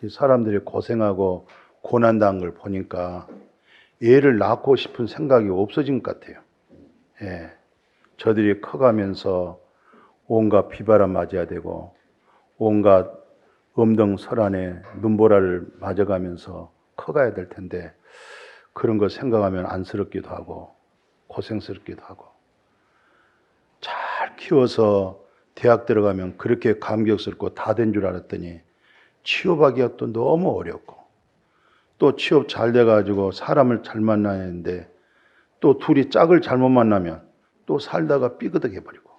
사람들이 고생하고 고난당한 걸 보니까 애를 낳고 싶은 생각이 없어진 것 같아요. 예. 저들이 커가면서 온갖 비바람 맞아야 되고 온갖 엄동설안에 눈보라를 맞아가면서 커가야 될 텐데 그런 거 생각하면 안쓰럽기도 하고 고생스럽기도 하고 잘 키워서 대학 들어가면 그렇게 감격스럽고 다 된 줄 알았더니 취업하기가 또 너무 어렵고 또 취업 잘 돼가지고 사람을 잘 만나야 하는데 또 둘이 짝을 잘못 만나면 또 살다가 삐그덕해 버리고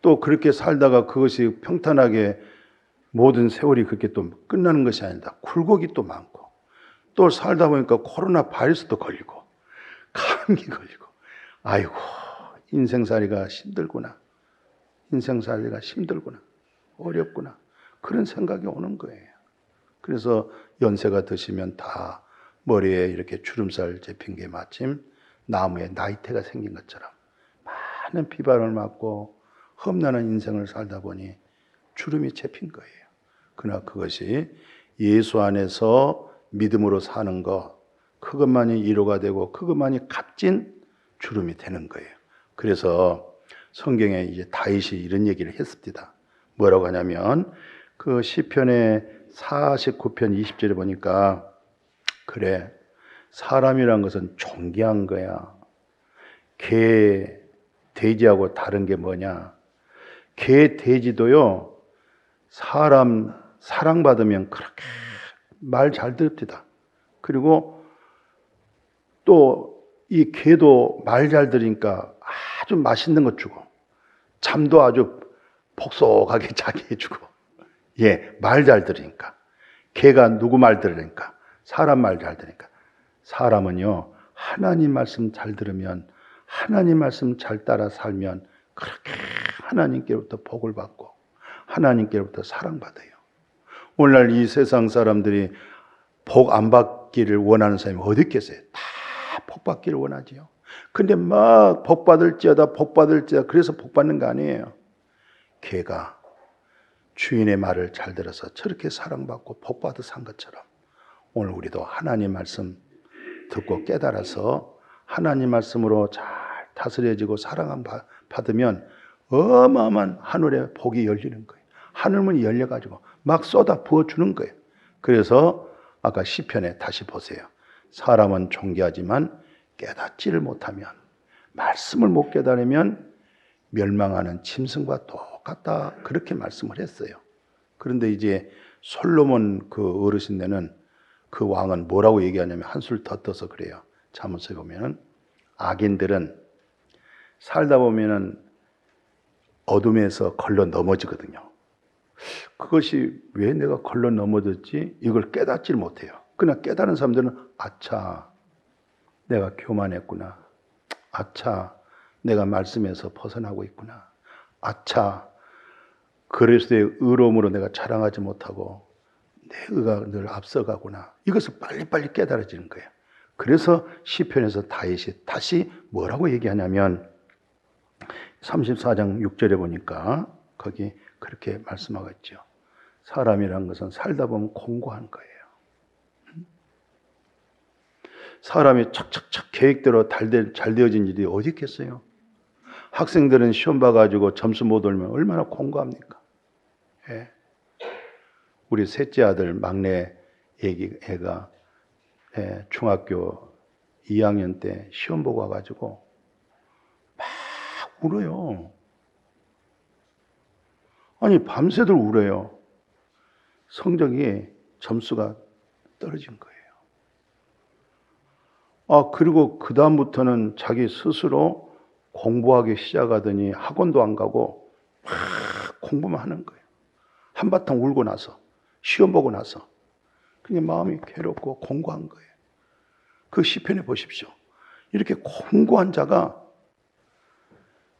또 그렇게 살다가 그것이 평탄하게 모든 세월이 그렇게 또 끝나는 것이 아니다. 굴곡이 또 많고 또 살다 보니까 코로나 바이러스도 걸리고 감기 걸리고 아이고 인생살이가 힘들구나. 인생살이가 힘들구나. 어렵구나. 그런 생각이 오는 거예요. 그래서 연세가 드시면 다 머리에 이렇게 주름살 잡힌 게 마침 나무에 나이테가 생긴 것처럼 많은 비바람을 맞고 험난한 인생을 살다 보니 주름이 잡힌 거예요. 그러나 그것이 예수 안에서 믿음으로 사는 것, 그것만이 위로가 되고 그것만이 값진 주름이 되는 거예요. 그래서 성경에 이제 다윗이 이런 얘기를 했습니다. 뭐라고 하냐면 그 시편의 49편 20절에 보니까 그래 사람이란 것은 존귀한 거야. 개, 돼지하고 다른 게 뭐냐? 개, 돼지도요 사람 사랑받으면 그렇게 말 잘 듣습니다. 그리고 또 이 개도 말 잘 들으니까 아주 맛있는 것 주고 잠도 아주 폭속하게 자게 해주고 예, 말 잘 들으니까 개가 누구 말 들으니까 사람 말 잘 들으니까 사람은요 하나님 말씀 잘 들으면 하나님 말씀 잘 따라 살면 그렇게 하나님께로부터 복을 받고 하나님께로부터 사랑받아요. 오늘날 이 세상 사람들이 복 안 받기를 원하는 사람이 어디 있겠어요? 다 복 받기를 원하지요. 근데 막 복 받을지어다 복 받을지어다 그래서 복 받는 거 아니에요. 개가 주인의 말을 잘 들어서 저렇게 사랑받고 복 받아 산 것처럼 오늘 우리도 하나님 말씀 듣고 깨달아서 하나님 말씀으로 잘 다스려지고 사랑함 받으면 어마어마한 하늘의 복이 열리는 거예요. 하늘문이 열려가지고 막 쏟아 부어주는 거예요. 그래서 아까 시편에 다시 보세요. 사람은 존귀하지만 깨닫지를 못하면 말씀을 못 깨달으면 멸망하는 짐승과 똑같다 그렇게 말씀을 했어요. 그런데 이제 솔로몬 그 어르신네는 그 왕은 뭐라고 얘기하냐면 한술 더 떠서 그래요. 잠언서에 보면은 악인들은 살다 보면은 어둠에서 걸러 넘어지거든요. 그것이 왜 내가 걸러 넘어졌지? 이걸 깨닫질 못해요. 그러나 깨달은 사람들은 아차 내가 교만했구나. 아차 내가 말씀에서 벗어나고 있구나. 아차 그리스도의 의로움으로 내가 자랑하지 못하고 내 의가 늘 앞서가구나. 이것을 빨리빨리 깨달아지는 거예요. 그래서 시편에서 다윗이 다시 뭐라고 얘기하냐면 34장 6절에 보니까 거기 그렇게 말씀하고 있죠. 사람이란 것은 살다 보면 공고한 거예요. 사람이 착착착 계획대로 잘 되어진 일이 어디 있겠어요? 학생들은 시험 봐가지고 점수 못 올면 얼마나 공고합니까? 예. 우리 셋째 아들 막내 애가 중학교 2학년 때 시험 보고 와가지고 막 울어요. 아니 밤새들 울어요. 성적이 점수가 떨어진 거예요. 그리고 그 다음부터는 자기 스스로 공부하기 시작하더니 학원도 안 가고 막 공부만 하는 거예요. 한바탕 울고 나서 시험 보고 나서 그게 마음이 괴롭고 공고한 거예요. 그 시편에 보십시오. 이렇게 공고한 자가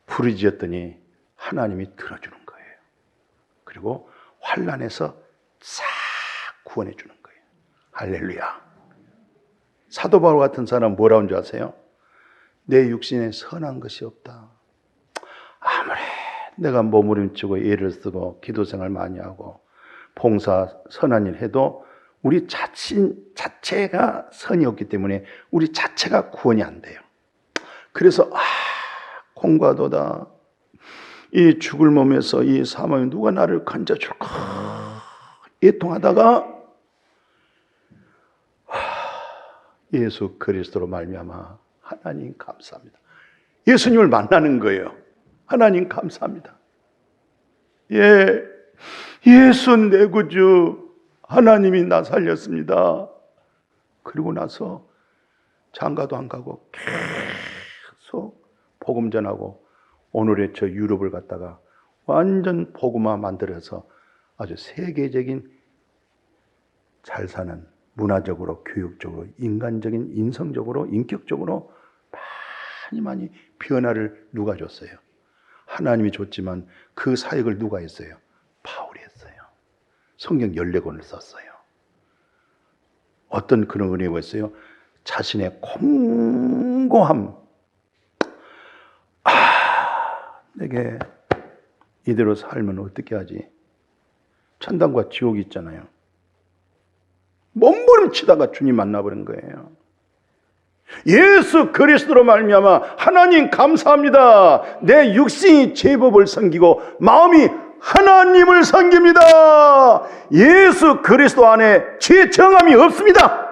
부르짖었더니 하나님이 들어주는 거예요. 그리고 환난에서 싹 구원해 주는 거예요. 할렐루야. 사도 바울 같은 사람 뭐라는 줄 아세요? 내 육신에 선한 것이 없다. 아무리 내가 몸부림치고 애를 쓰고 기도 생활 많이 하고 봉사, 선한 일 해도 우리 자체가 선이 없기 때문에 우리 자체가 구원이 안 돼요. 그래서 공과도다. 이 죽을 몸에서 이 사망에 누가 나를 건져줄까? 애통하다가 예수 그리스도로 말미암아 하나님 감사합니다. 예수님을 만나는 거예요. 하나님 감사합니다. 예, 예수 내 구주 하나님이 나 살렸습니다. 그리고 나서 장가도 안 가고 계속 복음 전하고 오늘의 저 유럽을 갔다가 완전 복음화 만들어서 아주 세계적인 잘 사는 문화적으로, 교육적으로, 인간적인, 인성적으로, 인격적으로 많이 변화를 누가 줬어요? 하나님이 줬지만 그 사역을 누가 했어요? 바울이 했어요. 성경 14권을 썼어요. 어떤 그런 은혜가 있어요? 자신의 공고함. 내게 이대로 살면 어떻게 하지? 천당과 지옥이 있잖아요. 몸부림치다가 주님 만나버린 거예요. 예수 그리스도로 말미암아 하나님 감사합니다. 내 육신이 제법을 섬기고 마음이 하나님을 섬깁니다. 예수 그리스도 안에 죄 정함이 없습니다.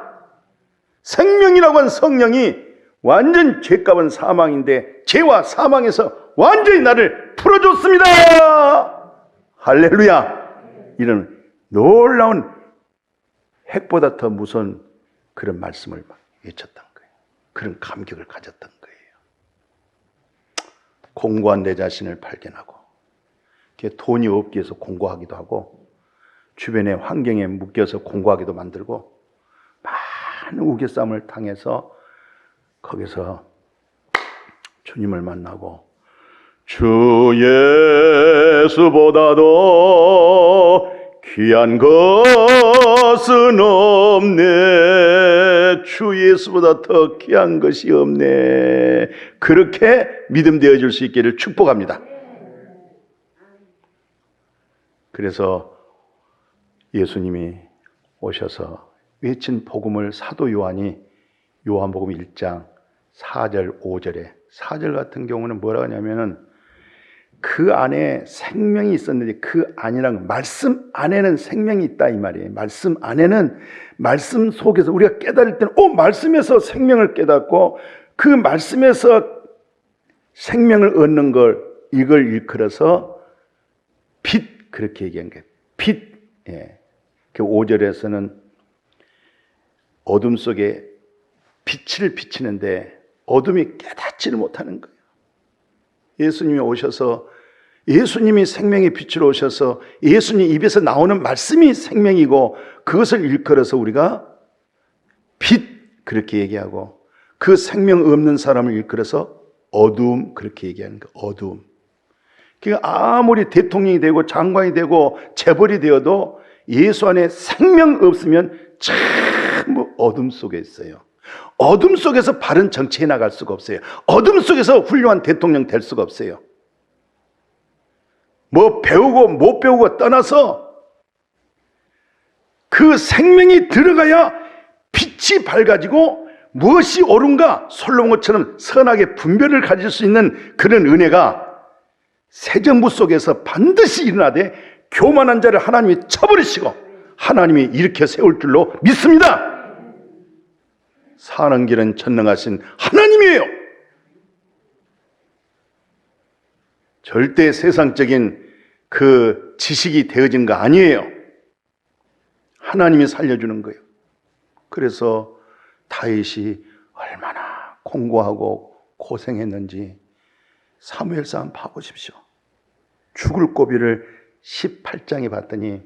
생명이라고 한 성령이 완전 죄값은 사망인데 죄와 사망에서 완전히 나를 풀어줬습니다. 할렐루야. 이런 놀라운 핵보다 더 무서운 그런 말씀을 막 외쳤던 거예요. 그런 감격을 가졌던 거예요. 공고한 내 자신을 발견하고 돈이 없기 위해서 공고하기도 하고 주변의 환경에 묶여서 공고하기도 만들고 많은 우겨싸움을 당해서 거기서 주님을 만나고 주 예수보다도 귀한 것은 없네. 주 예수보다 더 귀한 것이 없네. 그렇게 믿음 되어줄 수 있기를 축복합니다. 그래서 예수님이 오셔서 외친 복음을 사도 요한이 요한복음 1장 4절 5절에 4절 같은 경우는 뭐라고 하냐면은 그 안에 생명이 있었는데 그 안이란 말씀 안에는 생명이 있다 이 말이에요. 말씀 안에는 말씀 속에서 우리가 깨달을 때는 말씀에서 생명을 깨닫고 그 말씀에서 생명을 얻는 걸 이걸 일컬어서 빛 그렇게 얘기한 거예요. 빛. 예. 그 5절에서는 어둠 속에 빛을 비치는데 어둠이 깨닫지를 못하는 거예요. 예수님이 오셔서 예수님이 생명의 빛으로 오셔서 예수님 입에서 나오는 말씀이 생명이고 그것을 일컬어서 우리가 빛 그렇게 얘기하고 그 생명 없는 사람을 일컬어서 어둠 그렇게 얘기하는 거예요. 어둠. 그러니까 아무리 대통령이 되고 장관이 되고 재벌이 되어도 예수 안에 생명 없으면 전부 어둠 속에 있어요. 어둠 속에서 바른 정치해 나갈 수가 없어요. 어둠 속에서 훌륭한 대통령 될 수가 없어요. 뭐 배우고 못 배우고 떠나서 그 생명이 들어가야 빛이 밝아지고 무엇이 옳은가 솔로몬처럼 선하게 분별을 가질 수 있는 그런 은혜가 새 정부 속에서 반드시 일어나되 교만한 자를 하나님이 쳐버리시고 하나님이 일으켜 세울 줄로 믿습니다. 사는 길은 전능하신 하나님이에요. 절대 세상적인 그 지식이 되어진 거 아니에요. 하나님이 살려주는 거예요. 그래서 다윗이 얼마나 공고하고 고생했는지 사무엘상 봐보십시오. 죽을 고비를 18장에 봤더니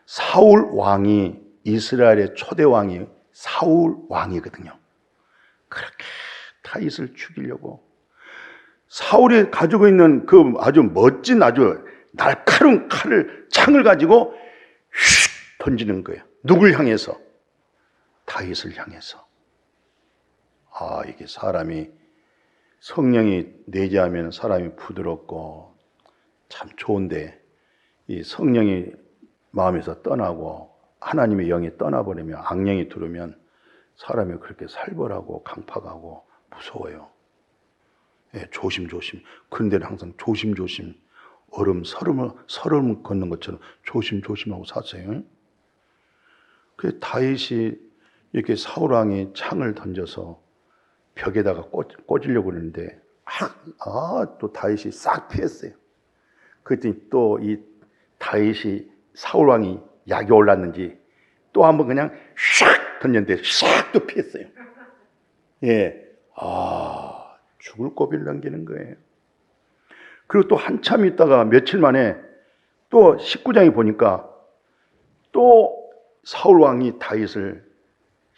사울 왕이 이스라엘의 초대 왕이 사울 왕이거든요. 그렇게 다윗을 죽이려고 사울이 가지고 있는 그 아주 멋진 아주 날카로운 창을 가지고 휙 던지는 거예요. 누굴 향해서? 다윗을 향해서. 이게 사람이 성령이 내재하면 사람이 부드럽고 참 좋은데 이 성령이 마음에서 떠나고 하나님의 영이 떠나버리면 악령이 들어오면 사람이 그렇게 살벌하고 강팍하고 무서워요. 예, 조심조심. 그런데는 항상 조심조심. 서름을 걷는 것처럼 조심조심하고 사세요. 그 다윗이 이렇게 사울 왕이 창을 던져서 벽에다가 꽂으려고 그러는데 또 다윗이 싹 피했어요. 그랬더니 또 이 다윗이 사울 왕이 약이 올랐는지 또 한번 그냥 샥 던졌는데 샥 또 피했어요. 예, 죽을 고비를 넘기는 거예요. 그리고 또 한참 있다가 며칠 만에 또 19장에 보니까 또 사울 왕이 다윗을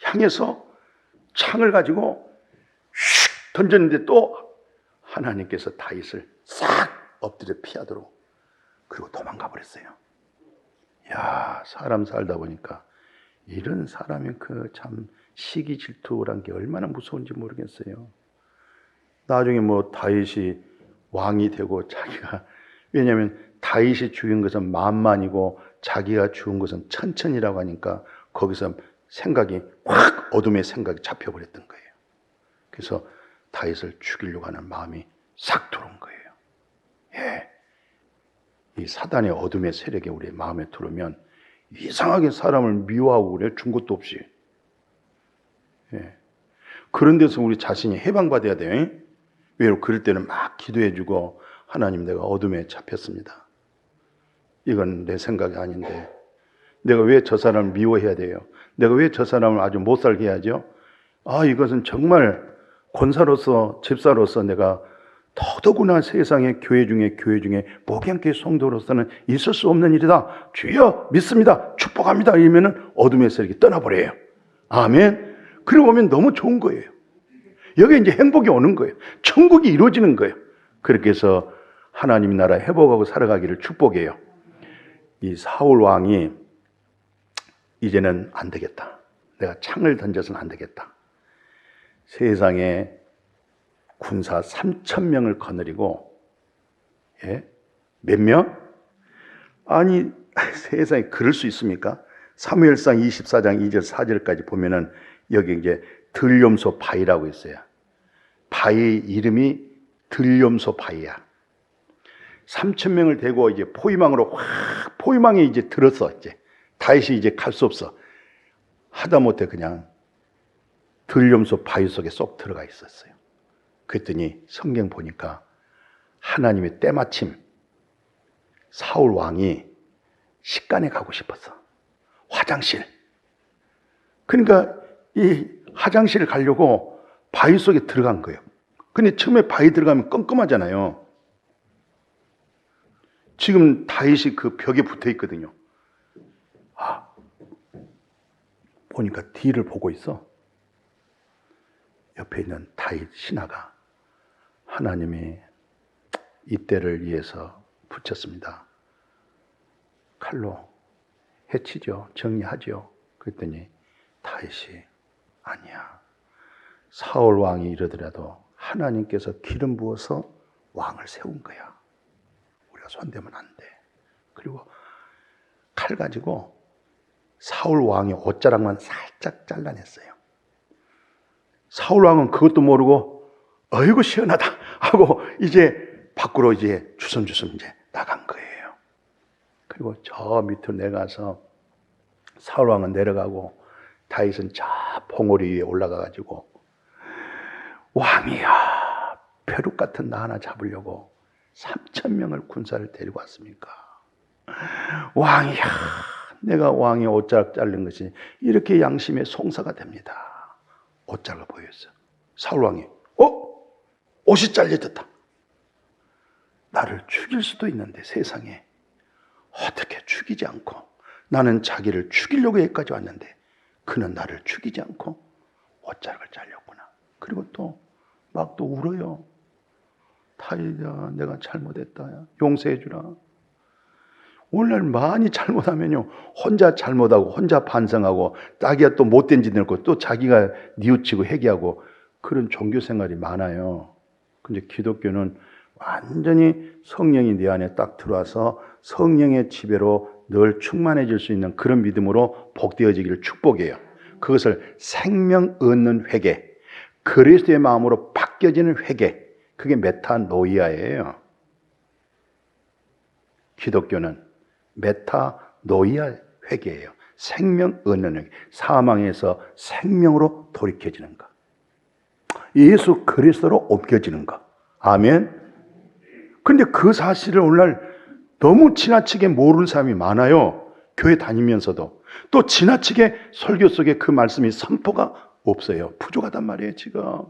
향해서 창을 가지고 슉 던졌는데 또 하나님께서 다윗을 싹 엎드려 피하도록 그리고 도망가 버렸어요. 야, 사람 살다 보니까 이런 사람이 그 참 시기 질투란 게 얼마나 무서운지 모르겠어요. 나중에 뭐 다윗이 왕이 되고 자기가, 왜냐하면 다윗이 죽인 것은 만만이고 자기가 죽은 것은 천천이라고 하니까 거기서 생각이 확 어둠의 생각이 잡혀버렸던 거예요. 그래서 다윗을 죽이려고 하는 마음이 싹 들어온 거예요. 예, 이 사단의 어둠의 세력이 우리 마음에 들어오면 이상하게 사람을 미워하고 그래요. 준 것도 없이. 예. 그런 데서 우리 자신이 해방받아야 돼요. 왜 그럴 때는 막 기도해주고 하나님 내가 어둠에 잡혔습니다. 이건 내 생각이 아닌데 내가 왜 저 사람을 미워해야 돼요? 내가 왜 저 사람을 아주 못 살게 해야죠? 이것은 정말 권사로서 집사로서 내가 더더구나 세상의 교회 중에 목양교회 성도로서는 있을 수 없는 일이다. 주여 믿습니다. 축복합니다. 이러면은 어둠의 세력이 떠나버려요. 아멘. 그러고 오면 너무 좋은 거예요. 여기 이제 행복이 오는 거예요. 천국이 이루어지는 거예요. 그렇게 해서 하나님 나라 회복하고 살아가기를 축복해요. 이 사울 왕이 이제는 안 되겠다. 내가 창을 던져서는 안 되겠다. 세상에 군사 3,000명을 거느리고, 예? 몇 명? 아니, 세상에 그럴 수 있습니까? 사무엘상 24장 2절 4절까지 보면은 여기 이제 들염소 바위라고 있어요. 바위 이름이 들염소 바위야. 3,000명을 대고 이제 포위망에 이제 들었어. 이제 다윗이 이제 갈 수 없어. 하다못해 그냥 들염소 바위 속에 쏙 들어가 있었어요. 그랬더니 성경 보니까 하나님의 때마침 사울 왕이 식간에 가고 싶었어. 화장실. 그러니까 이 화장실을 가려고 바위 속에 들어간 거예요. 근데 처음에 바위 들어가면 껌껌하잖아요. 지금 다윗이 그 벽에 붙어 있거든요. 보니까 뒤를 보고 있어. 옆에 있는 다윗 신하가 하나님이 이때를 위해서 붙였습니다. 칼로 해치죠. 정리하죠. 그랬더니 다윗이 아니야. 사울 왕이 이러더라도 하나님께서 기름 부어서 왕을 세운 거야. 우리가 손대면 안 돼. 그리고 칼 가지고 사울 왕의 옷자락만 살짝 잘라냈어요. 사울 왕은 그것도 모르고 어이구 시원하다 하고 이제 밖으로 이제 주섬주섬 이제 나간 거예요. 그리고 저 밑으로 내려가서 사울 왕은 내려가고 다윗은 저 봉우리 위에 올라가 가지고 왕이야, 벼룩 같은 나 하나 잡으려고 3,000명을 군사를 데리고 왔습니까? 왕이야, 내가 왕의 옷자락 자른 것이 이렇게 양심의 송사가 됩니다. 옷자락을 보였어. 사울 왕이 옷이 잘려졌다. 나를 죽일 수도 있는데 세상에 어떻게 죽이지 않고, 나는 자기를 죽이려고 여기까지 왔는데 그는 나를 죽이지 않고 옷자락을 잘렸구나. 그리고 또 막 또 울어요. 다윗아, 내가 잘못했다. 용서해 주라. 오늘 많이 잘못하면요, 혼자 잘못하고 혼자 반성하고 자기가 또 못된 짓 늙고 또 자기가 뉘우치고 회개하고 그런 종교 생활이 많아요. 근데 기독교는 완전히 성령이 내 안에 딱 들어와서 성령의 지배로 늘 충만해질 수 있는 그런 믿음으로 복되어지기를 축복해요. 그것을 생명 얻는 회개, 그리스도의 마음으로 바뀌어지는 회개, 그게 메타노이아예요. 기독교는 메타노이아 회개예요. 생명 얻는 회개, 사망에서 생명으로 돌이켜지는 것, 예수 그리스도로 옮겨지는 것. 아멘. 근데 그 사실을 오늘날 너무 지나치게 모르는 사람이 많아요. 교회 다니면서도. 또 지나치게 설교 속에 그 말씀이 선포가 없어요. 부족하단 말이에요, 지금.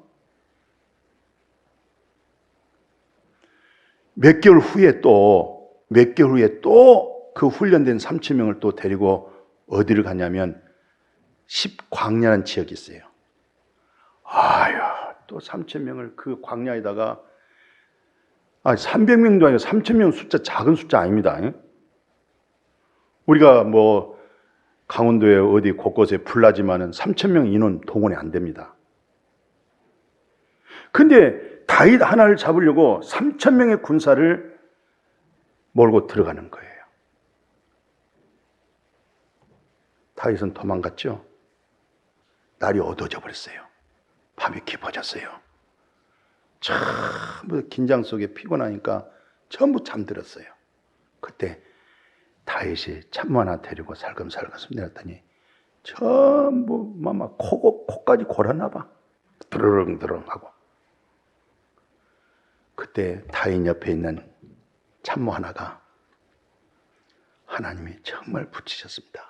몇 개월 후에 또 그 훈련된 3,000명을 또 데리고 어디를 갔냐면 10광야라는 지역이 있어요. 아유, 또 3,000명을 그 광야에다가 300명도 아니고 3,000명 숫자 작은 숫자 아닙니다. 우리가 뭐 강원도에 어디 곳곳에 불나지만은 3,000명 인원 동원이 안 됩니다. 근데 다윗 하나를 잡으려고 3,000명의 군사를 몰고 들어가는 거예요. 다윗은 도망갔죠. 날이 어두워져 버렸어요. 밤이 깊어졌어요. 전부 긴장 속에 피곤하니까 전부 잠들었어요. 그때 다윗이 참모 하나 데리고 살금살금 내렸더니 전부 막 코까지 골았나 봐. 드르렁드렁 하고. 그때 다윗 옆에 있는 참모 하나가 하나님이 정말 붙이셨습니다.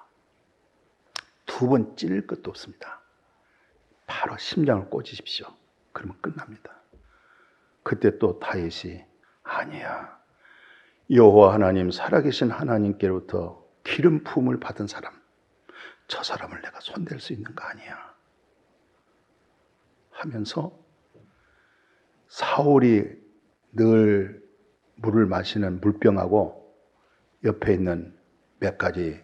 2번 찔릴 것도 없습니다. 바로 심장을 꽂으십시오. 그러면 끝납니다. 그때 또 다윗이 아니야. 여호와 하나님 살아계신 하나님께로부터 기름 부음을 받은 사람, 저 사람을 내가 손댈 수 있는 거 아니야 하면서 사울이 늘 물을 마시는 물병하고 옆에 있는 몇 가지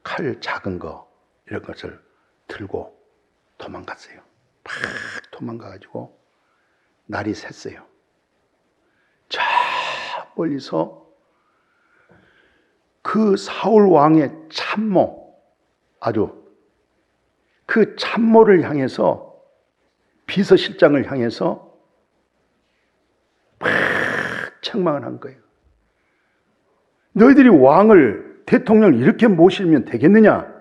칼 작은 거 이런 것을 들고 도망갔어요. 막 도망가가지고 날이 샜어요. 저 멀리서 그 사울 왕의 참모, 아주 그 참모를 향해서 비서실장을 향해서 막 책망을 한 거예요. 너희들이 왕을, 대통령을 이렇게 모시면 되겠느냐?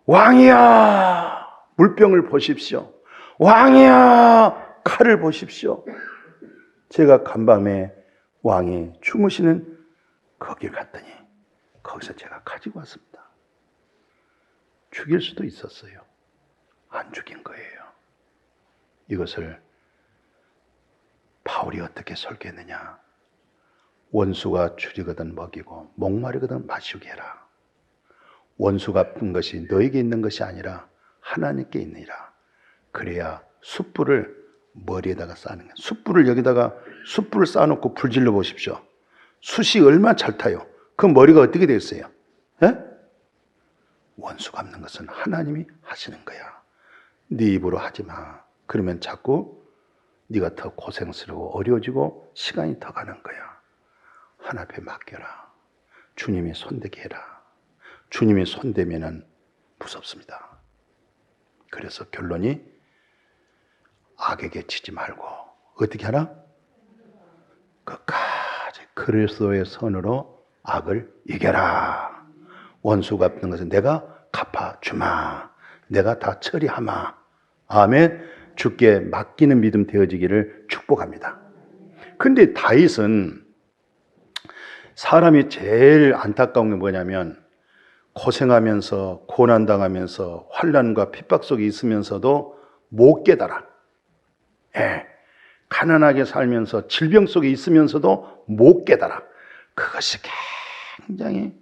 왕이야, 물병을 보십시오. 왕이야, 칼을 보십시오. 제가 간밤에 왕이 주무시는 거길 갔더니 거기서 제가 가지고 왔습니다. 죽일 수도 있었어요. 안 죽인 거예요. 이것을 바울이 어떻게 설교했느냐? 원수가 줄이거든 먹이고 목마르거든 마시게 해라. 원수가 푼 것이 너에게 있는 것이 아니라 하나님께 있느니라. 그래야 숯불을 머리에다가 쌓는 거예요. 숯불을 여기다가 숯불을 쌓아놓고 불 질러 보십시오. 숯이 얼마나 잘 타요. 그 머리가 어떻게 되겠어요? 에? 원수 갚는 것은 하나님이 하시는 거야. 네 입으로 하지 마. 그러면 자꾸 네가 더 고생스러워 어려워지고 시간이 더 가는 거야. 하나님 앞에 맡겨라. 주님이 손대게 해라. 주님이 손대면은 무섭습니다. 그래서 결론이 악에게 치지 말고 어떻게 하라? 끝까지 그리스도의 선으로 악을 이겨라. 원수 갚는 것은 내가 갚아주마. 내가 다 처리하마. 아멘. 주께 맡기는 믿음 되어지기를 축복합니다. 근데 다윗은 사람이 제일 안타까운 게 뭐냐면 고생하면서 고난당하면서 환난과 핍박 속에 있으면서도 못 깨달아. 가난하게 살면서 질병 속에 있으면서도 못 깨달아. 그것이 굉장히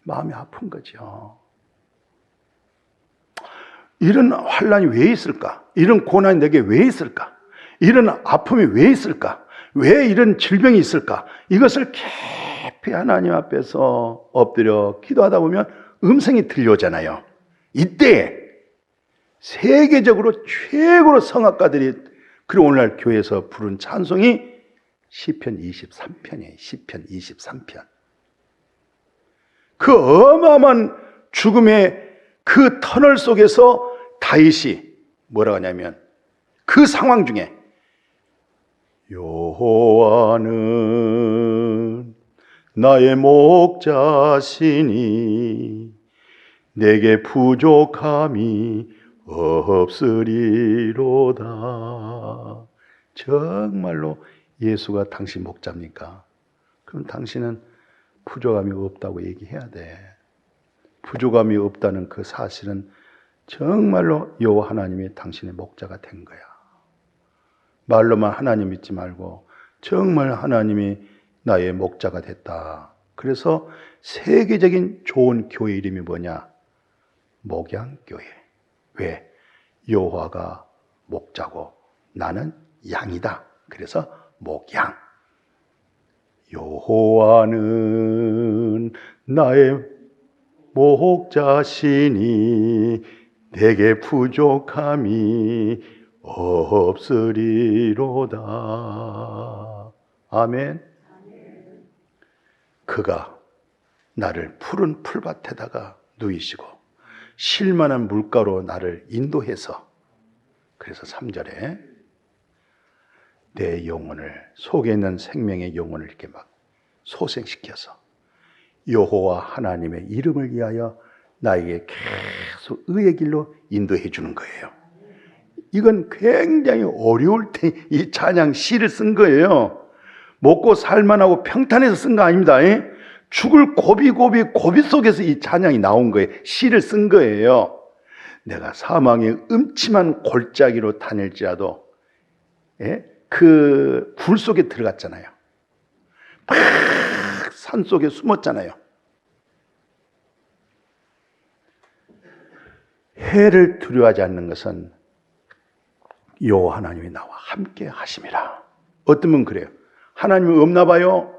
마음이 아픈 거죠. 이런 환난이 왜 있을까? 이런 고난이 내게 왜 있을까? 이런 아픔이 왜 있을까? 왜 이런 질병이 있을까? 이것을 깊이 하나님 앞에서 엎드려 기도하다 보면 음성이 들려오잖아요. 이때 세계적으로 최고로 성악가들이 그리고 오늘날 교회에서 부른 찬송이 시편 23편이에요. 시편 23편. 그 어마어마한 죽음의 그 터널 속에서 다윗이 뭐라고 하냐면 그 상황 중에 여호와는 나의 목자시니 내게 부족함이 없으리로다. 정말로 예수가 당신 목자입니까? 그럼 당신은 부족함이 없다고 얘기해야 돼. 부족함이 없다는 그 사실은 정말로 여호와 하나님이 당신의 목자가 된 거야. 말로만 하나님 믿지 말고 정말 하나님이 나의 목자가 됐다. 그래서 세계적인 좋은 교회 이름이 뭐냐? 목양교회. 왜? 여호와가 목자고 나는 양이다. 그래서 목양. 여호와는 나의 목자시니 내게 부족함이 없으리로다. 아멘. 그가 나를 푸른 풀밭에다가 누이시고 쉴만한 물가로 나를 인도해서, 그래서 3절에 내 영혼을, 속에 있는 생명의 영혼을 이렇게 막 소생시켜서 여호와 하나님의 이름을 위하여 나에게 계속 의의 길로 인도해 주는 거예요. 이건 굉장히 어려울 때 이 찬양 시를 쓴 거예요. 먹고 살만하고 평탄해서 쓴 거 아닙니다. 죽을 고비 속에서 이 찬양이 나온 거예요. 시를 쓴 거예요. 내가 사망의 음침한 골짜기로 다닐지라도, 그 불 속에 들어갔잖아요. 막 산 속에 숨었잖아요. 해를 두려워하지 않는 것은 여호와 하나님이 나와 함께 하심이라. 어떤 분 그래요. 하나님이 없나 봐요.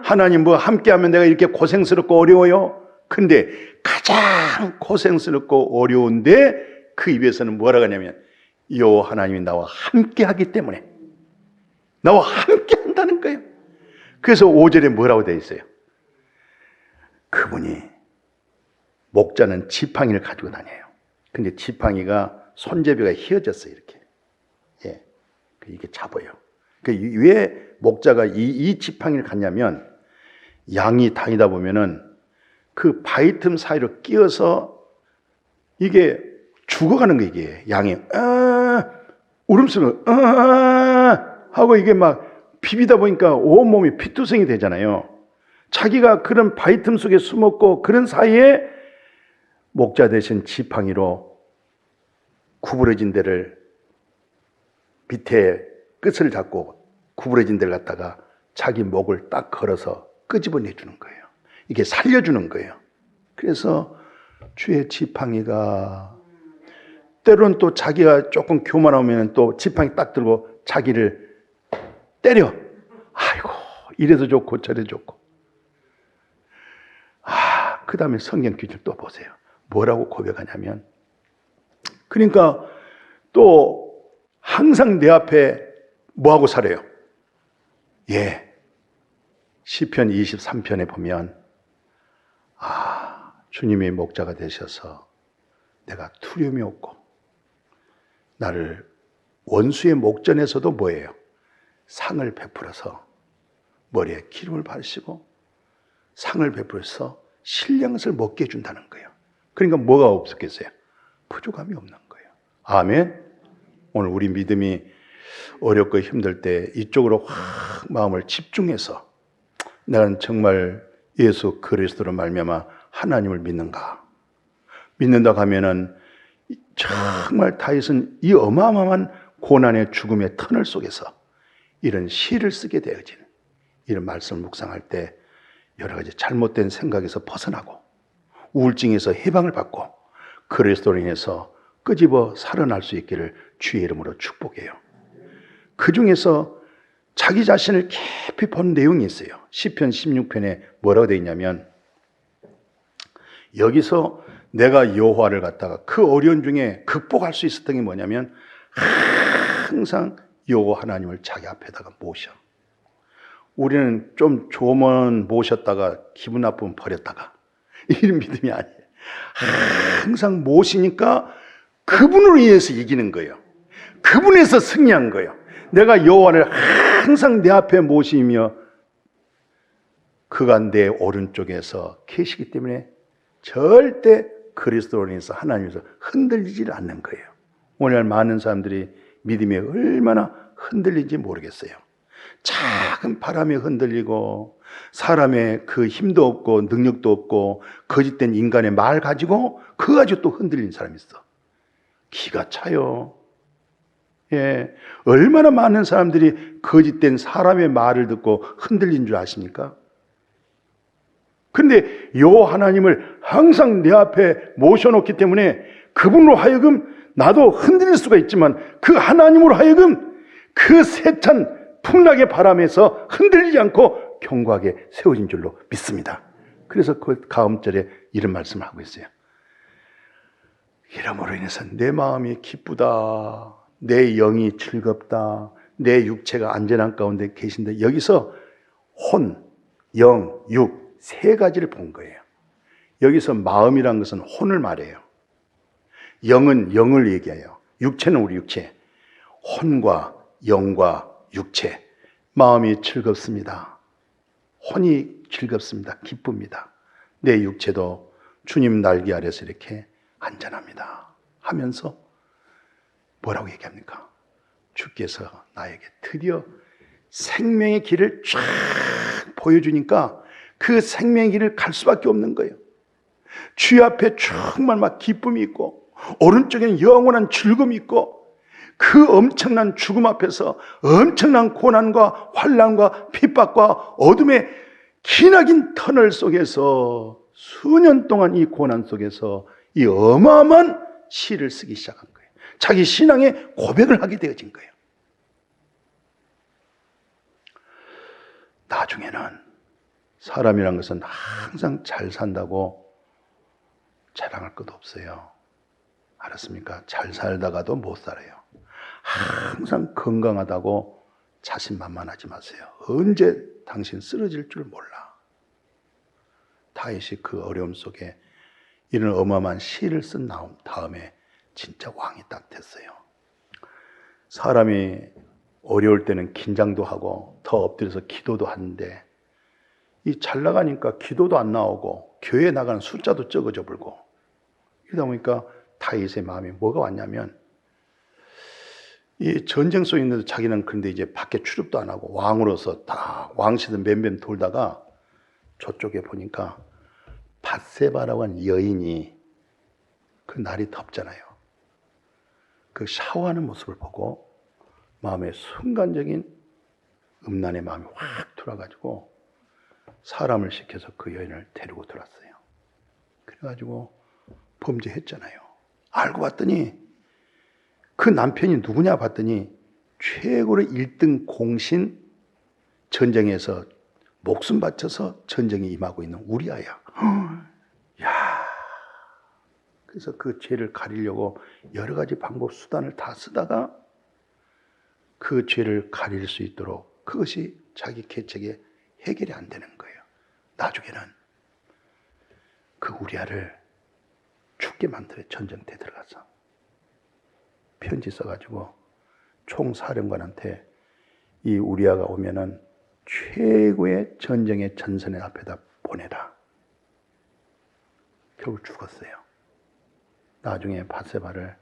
하나님 뭐 함께하면 내가 이렇게 고생스럽고 어려워요. 근데 가장 고생스럽고 어려운데 그 입에서는 뭐라고 하냐면 여호와 하나님이 나와 함께하기 때문에, 나와 함께한다는 거예요. 그래서 5절에 뭐라고 되어 있어요? 그분이, 목자는 지팡이를 가지고 다녀요. 근데 지팡이가 손잡이가 휘어졌어요. 이렇게. 이게 잡아요. 왜 목자가 이 지팡이를 갖냐면, 양이 다니다 보면은 그 바위 틈 사이로 끼어서 이게 죽어가는 거예요. 이게 양이 울음소리가 하고 이게 막 비비다 보니까 온몸이 피투성이 되잖아요. 자기가 그런 바위 틈 속에 숨었고, 그런 사이에 목자 대신 지팡이로 구부러진 데를, 밑에 끝을 잡고 구부러진 데를 갖다가 자기 목을 딱 걸어서 끄집어내 주는 거예요. 이게 살려주는 거예요. 그래서 주의 지팡이가, 때로는 또 자기가 조금 교만하면 또 지팡이 딱 들고 자기를 때려. 아이고, 이래도 좋고 저래도 좋고. 그 다음에 성경 기준 또 보세요. 뭐라고 고백하냐면, 그러니까 또 항상 내 앞에 뭐하고 살아요? 시편 23편에 보면 주님의 목자가 되셔서 내가 두려움이 없고, 나를 원수의 목전에서도 뭐예요? 상을 베풀어서 머리에 기름을 바르시고 상을 베풀어서 신령을 먹게 해준다는 거예요. 그러니까 뭐가 없었겠어요? 부족함이 없는 거예요. 아멘. 오늘 우리 믿음이 어렵고 힘들 때 이쪽으로 확 마음을 집중해서, 나는 정말 예수 그리스도로 말미암아 하나님을 믿는가? 믿는다고 하면은 정말 다윗은 이 어마어마한 고난의 죽음의 터널 속에서 이런 시를 쓰게 되어지는, 이런 말씀을 묵상할 때 여러 가지 잘못된 생각에서 벗어나고 우울증에서 해방을 받고 그리스도로 인해서 끄집어 살아날 수 있기를 주의 이름으로 축복해요. 그 중에서 자기 자신을 깊이 본 내용이 있어요. 시편 16편에 뭐라고 되어 있냐면, 여기서 내가 여호와를 갖다가 그 어려운 중에 극복할 수 있었던 게 뭐냐면, 항상 여호와 하나님을 자기 앞에다가 모셔. 우리는 좀 좋으면 모셨다가 기분 나쁘면 버렸다가 이런 믿음이 아니에요. 항상 모시니까 그분으로 인해서 이기는 거예요. 그분에서 승리한 거예요. 내가 여호와를 항상 내 앞에 모시며 그가 내 오른쪽에서 계시기 때문에 절대 그리스도로 인해서 하나님에서 흔들리지 않는 거예요. 오늘 많은 사람들이 믿음에 얼마나 흔들린지 모르겠어요. 작은 바람에 흔들리고 사람의 그 힘도 없고 능력도 없고 거짓된 인간의 말 가지고 그거 가지고 또 흔들린 사람이 있어. 기가 차요. 예, 얼마나 많은 사람들이 거짓된 사람의 말을 듣고 흔들린 줄 아십니까? 그런데 여호와 하나님을 항상 내 앞에 모셔놓기 때문에 그분으로 하여금 나도 흔들릴 수가 있지만 그 하나님으로 하여금 그 세찬 풍락의 바람에서 흔들리지 않고 견고하게 세워진 줄로 믿습니다. 그래서 그 다음 절에 이런 말씀을 하고 있어요. 이러므로 인해서 내 마음이 기쁘다, 내 영이 즐겁다, 내 육체가 안전한 가운데 계신다. 여기서 혼, 영, 육 세 가지를 본 거예요. 여기서 마음이란 것은 혼을 말해요. 영은 영을 얘기해요. 육체는 우리 육체. 혼과 영과 육체, 마음이 즐겁습니다. 혼이 즐겁습니다. 기쁩니다. 내 육체도 주님 날개 아래서 이렇게 안전합니다 하면서 뭐라고 얘기합니까? 주께서 나에게 드디어 생명의 길을 쫙 보여주니까 그 생명의 길을 갈 수밖에 없는 거예요. 주 앞에 정말 막 기쁨이 있고 오른쪽에는 영원한 즐거움이 있고 그 엄청난 죽음 앞에서 엄청난 고난과 환난과 핍박과 어둠의 기나긴 터널 속에서 수년 동안 이 고난 속에서 이 어마어마한 시를 쓰기 시작한 거예요. 자기 신앙의 고백을 하게 되어진 거예요. 나중에는 사람이란 것은 항상 잘 산다고 자랑할 것도 없어요. 알았습니까? 잘 살다가도 못 살아요. 항상 건강하다고 자신만만하지 마세요. 언제 당신 쓰러질 줄 몰라. 다윗이 그 어려움 속에 이런 어마어마한 시를 쓴 다음에 진짜 왕이 딱 됐어요. 사람이 어려울 때는 긴장도 하고 더 엎드려서 기도도 하는데 이 잘 나가니까 기도도 안 나오고 교회에 나가는 숫자도 적어져 버리고 이러다 보니까 다윗의 마음이 뭐가 왔냐면 이 전쟁 속에 있는데도 자기는 그런데 이제 밖에 출입도 안 하고 왕으로서 다 왕실을 맴맴 돌다가 저쪽에 보니까 밧세바라고 하는 여인이 그 날이 덥잖아요. 그 샤워하는 모습을 보고 마음에 순간적인 음란의 마음이 확 들어가지고 사람을 시켜서 그 여인을 데리고 들어왔어요. 그래가지고 범죄했잖아요. 알고 봤더니 그 남편이 누구냐 봤더니 최고로 1등 공신 전쟁에서 목숨 바쳐서 전쟁에 임하고 있는 우리아야. 야, 그래서 그 죄를 가리려고 여러 가지 방법 수단을 다 쓰다가 그 죄를 가릴 수 있도록 그것이 자기 계책에 해결이 안 되는 거예요. 나중에는 그 우리아를 죽게 만들어요. 전쟁터에 들어가서 편지 써가지고 총사령관한테 이 우리아가 오면은 최고의 전쟁의 전선의 앞에다 보내라. 결국 죽었어요. 나중에 밧세바를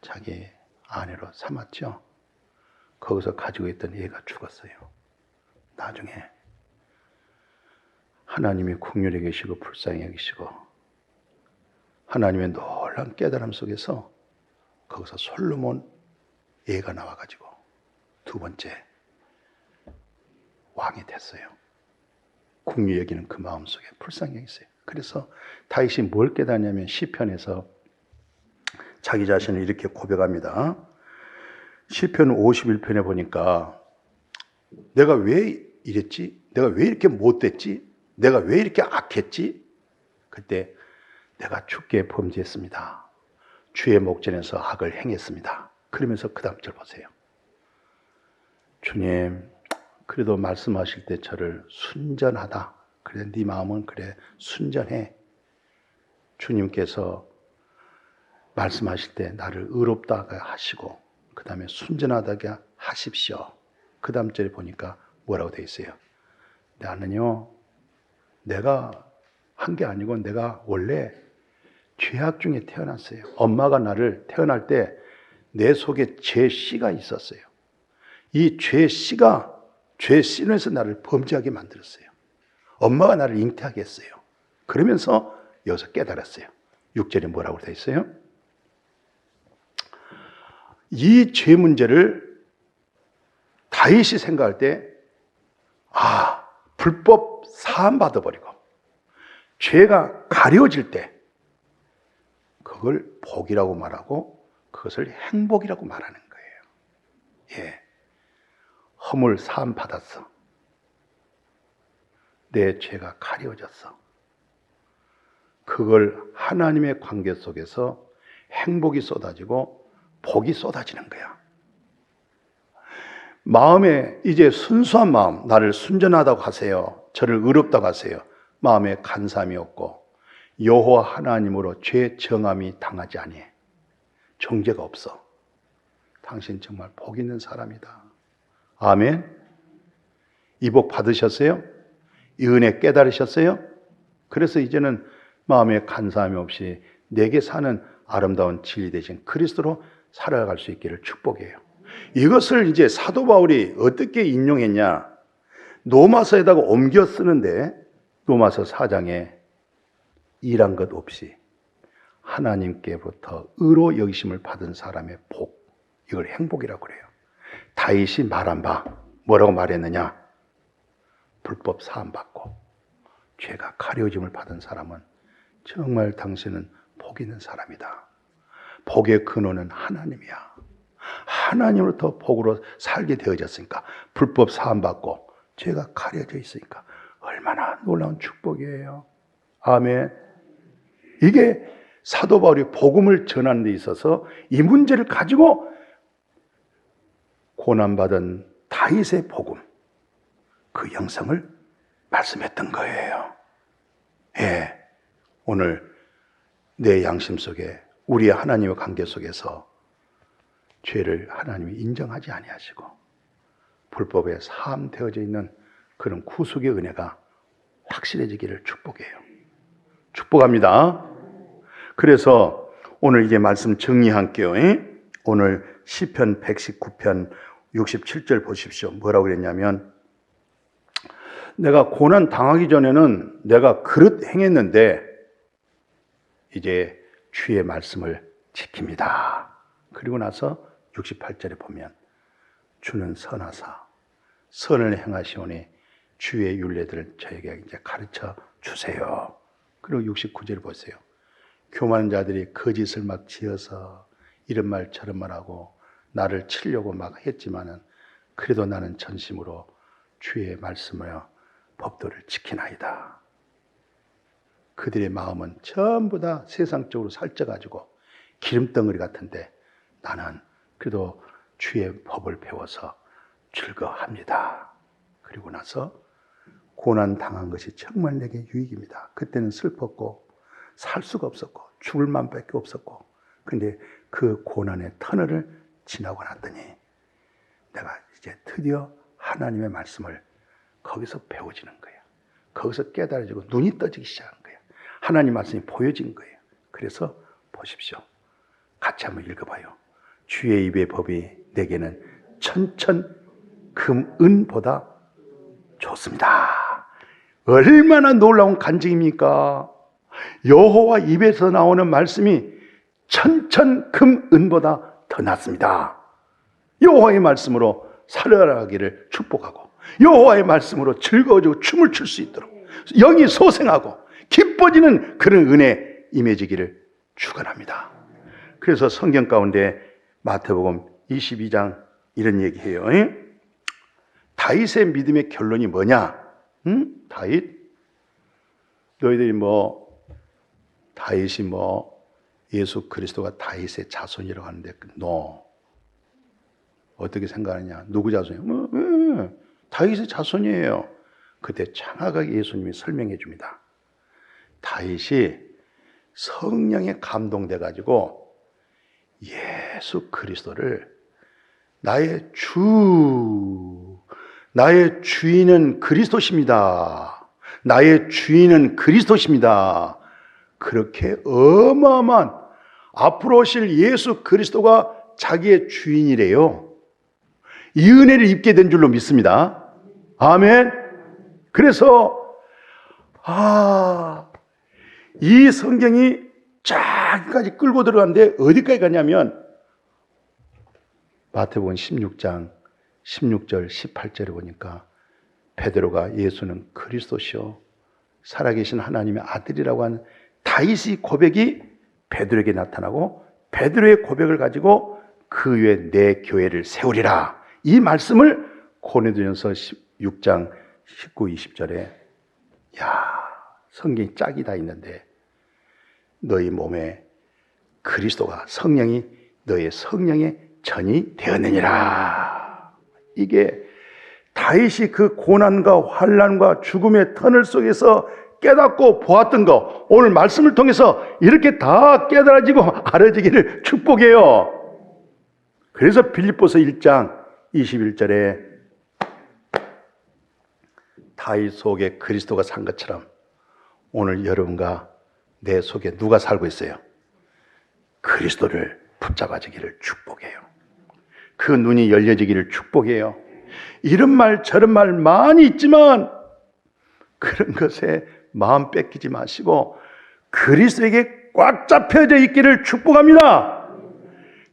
자기 아내로 삼았죠. 거기서 가지고 있던 애가 죽었어요. 나중에 하나님이 긍휼히 계시고 불쌍히 여기시고 하나님의 놀라운 깨달음 속에서 거기서 솔로몬 애가 나와가지고 두 번째 왕이 됐어요. 긍휼히 여기는 그 마음속에 불쌍히 여기세요. 그래서 다윗이 뭘 깨닫냐면 시편에서 자기 자신을 이렇게 고백합니다. 시편 51편에 보니까 내가 왜 이랬지? 내가 왜 이렇게 못됐지? 내가 왜 이렇게 악했지? 그때 내가 주께 범죄했습니다. 주의 목전에서 악을 행했습니다. 그러면서 그 다음 절 보세요. 주님, 그래도 말씀하실 때 저를 순전하다. 그래, 네 마음은 그래 순전해. 주님께서 말씀하실 때 나를 의롭다고 하시고 그 다음에 순전하다게 하십시오. 그 다음 절에 보니까 뭐라고 되어 있어요? 나는요, 내가 한 게 아니고 내가 원래 죄악 중에 태어났어요. 엄마가 나를 태어날 때 내 속에 죄 씨가 있었어요. 이 죄 씨가 죄 씨에서 나를 범죄하게 만들었어요. 엄마가 나를 잉태하게 했어요. 그러면서 여기서 깨달았어요. 6절에 뭐라고 되어 있어요? 이 죄 문제를 다윗이 생각할 때, 불법 사함 받아버리고 죄가 가려질 때 그걸 복이라고 말하고 그것을 행복이라고 말하는 거예요. 예, 허물 사함 받았어. 내 죄가 가려졌어. 그걸 하나님의 관계 속에서 행복이 쏟아지고 복이 쏟아지는 거야. 마음에 이제 순수한 마음, 나를 순전하다고 하세요. 저를 의롭다고 하세요. 마음에 간삼이 없고 여호와 하나님으로 죄 정함이 당하지 아니해. 정죄가 없어. 당신 정말 복 있는 사람이다. 아멘. 이 복 받으셨어요? 이 은혜 깨달으셨어요? 그래서 이제는 마음에 간사함이 없이 내게 사는 아름다운 진리 대신 그리스도로 살아갈 수 있기를 축복해요. 이것을 이제 사도 바울이 어떻게 인용했냐? 로마서에다가 옮겨 쓰는데 로마서 4장에 일한 것 없이 하나님께로부터 의로 여기심을 받은 사람의 복, 이걸 행복이라고 그래요. 다윗이 말한 바 뭐라고 말했느냐? 불법 사함 받고 죄가 가려짐을 받은 사람은 정말 당신은 복 있는 사람이다. 복의 근원은 하나님이야. 하나님으로부터 복으로 살게 되어졌으니까, 불법 사함 받고 죄가 가려져 있으니까 얼마나 놀라운 축복이에요. 아멘. 이게 사도 바울이 복음을 전하는 데 있어서 이 문제를 가지고 고난받은 다윗의 복음, 그 영성을 말씀했던 거예요. 예, 오늘 내 양심 속에 우리의 하나님의 관계 속에서 죄를 하나님이 인정하지 아니하시고 불법에 사함되어져 있는 그런 구속의 은혜가 확실해지기를 축복해요. 축복합니다. 그래서 오늘 이제 말씀 정리할게요. 오늘 시편 119편 67절 보십시오. 뭐라고 그랬냐면, 내가 고난 당하기 전에는 내가 그릇 행했는데 이제 주의 말씀을 지킵니다. 그리고 나서 68절에 보면 주는 선하사 선을 행하시오니 주의 율례들을 저에게 이제 가르쳐 주세요. 그리고 69절 보세요. 교만한 자들이 거짓을 막 지어서 이런 말 저런 말하고 나를 치려고 막 했지만은 그래도 나는 전심으로 주의 말씀을 법도를 지키나이다. 그들의 마음은 전부 다 세상적으로 살쪄가지고 기름덩어리 같은데 나는 그래도 주의 법을 배워서 즐거워합니다. 그리고 나서 고난 당한 것이 정말 내게 유익입니다. 그때는 슬펐고 살 수가 없었고 죽을 마음밖에 없었고, 근데 그 고난의 터널을 지나고 났더니 내가 이제 드디어 하나님의 말씀을 거기서 배워지는 거예요. 거기서 깨달아지고 눈이 떠지기 시작한 거예요. 하나님 말씀이 보여진 거예요. 그래서 보십시오. 같이 한번 읽어봐요. 주의 입의 법이 내게는 천천 금은보다 좋습니다. 얼마나 놀라운 간증입니까? 여호와 입에서 나오는 말씀이 천천 금은보다 더 낫습니다. 여호와의 말씀으로 살아가기를 축복하고 여호와의 말씀으로 즐거워지고 춤을 출 수 있도록 영이 소생하고 기뻐지는 그런 은혜 임해지기를 축원합니다. 그래서 성경 가운데 마태복음 22장 이런 얘기해요. 다윗의 믿음의 결론이 뭐냐? 다윗? 너희들이 다윗이 예수 그리스도가 다윗의 자손이라고 하는데, no. 어떻게 생각하느냐? 누구 자손이에요? 다윗의 자손이에요. 그때 정확하게 예수님이 설명해 줍니다. 다윗이 성령에 감동돼 가지고 예수 그리스도를 나의 주인은 그리스도십니다. 나의 주인은 그리스도십니다. 그렇게 어마어마한 앞으로 오실 예수 그리스도가 자기의 주인이래요. 이 은혜를 입게 된 줄로 믿습니다. 아멘. 그래서 이 성경이 쫙까지 끌고 들어갔는데 어디까지 가냐면 마태복음 16장 16절 18절에 보니까 베드로가 예수는 그리스도시요 살아계신 하나님의 아들이라고 하는 다윗의 고백이 베드로에게 나타나고 베드로의 고백을 가지고 그 위에 내 교회를 세우리라. 이 말씀을 고린도전서 6장 19, 20절에 성경이 짝이 다 있는데 너희 몸에 그리스도가 성령이 너의 성령의 전이 되었느니라. 이게 다윗이 그 고난과 환난과 죽음의 터널 속에서 깨닫고 보았던 거 오늘 말씀을 통해서 이렇게 다 깨달아지고 알아지기를 축복해요. 그래서 빌립보서 1장 21절에 다윗 속에 그리스도가 산 것처럼 오늘 여러분과 내 속에 누가 살고 있어요? 그리스도를 붙잡아지기를 축복해요. 그 눈이 열려지기를 축복해요. 이런 말 저런 말 많이 있지만 그런 것에 마음 뺏기지 마시고 그리스도에게 꽉 잡혀져 있기를 축복합니다.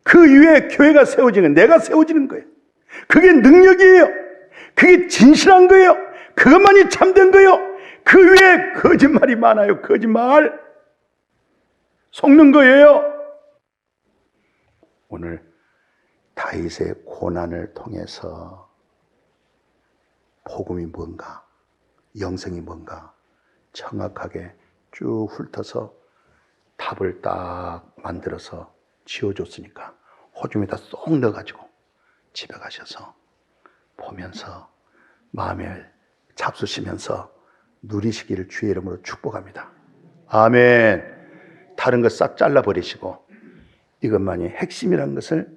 그 위에 교회가 세워지는 내가 세워지는 거예요. 그게 능력이에요. 그게 진실한 거예요. 그것만이 참된 거예요. 그 위에 거짓말이 많아요. 거짓말 속는 거예요. 오늘 다윗의 고난을 통해서 복음이 뭔가, 영성이 뭔가 정확하게 쭉 훑어서 답을 딱 만들어서 지어줬으니까 호중에다 쏙 넣어가지고 집에 가셔서 보면서 마음에 잡수시면서 누리시기를 주의 이름으로 축복합니다. 아멘. 다른 거 싹 잘라버리시고 이것만이 핵심이라는 것을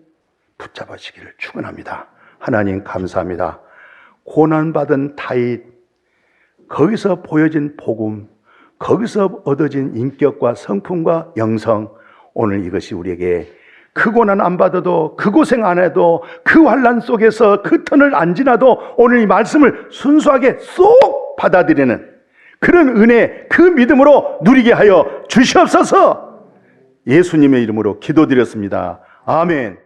붙잡으시기를 축원합니다. 하나님 감사합니다. 고난받은 다윗, 거기서 보여진 복음, 거기서 얻어진 인격과 성품과 영성, 오늘 이것이 우리에게 그 고난 안 받아도 그 고생 안 해도 그 환난 속에서 그 터널 안 지나도 오늘 이 말씀을 순수하게 쏙 받아들이는 그런 은혜, 그 믿음으로 누리게 하여 주시옵소서. 예수님의 이름으로 기도드렸습니다. 아멘.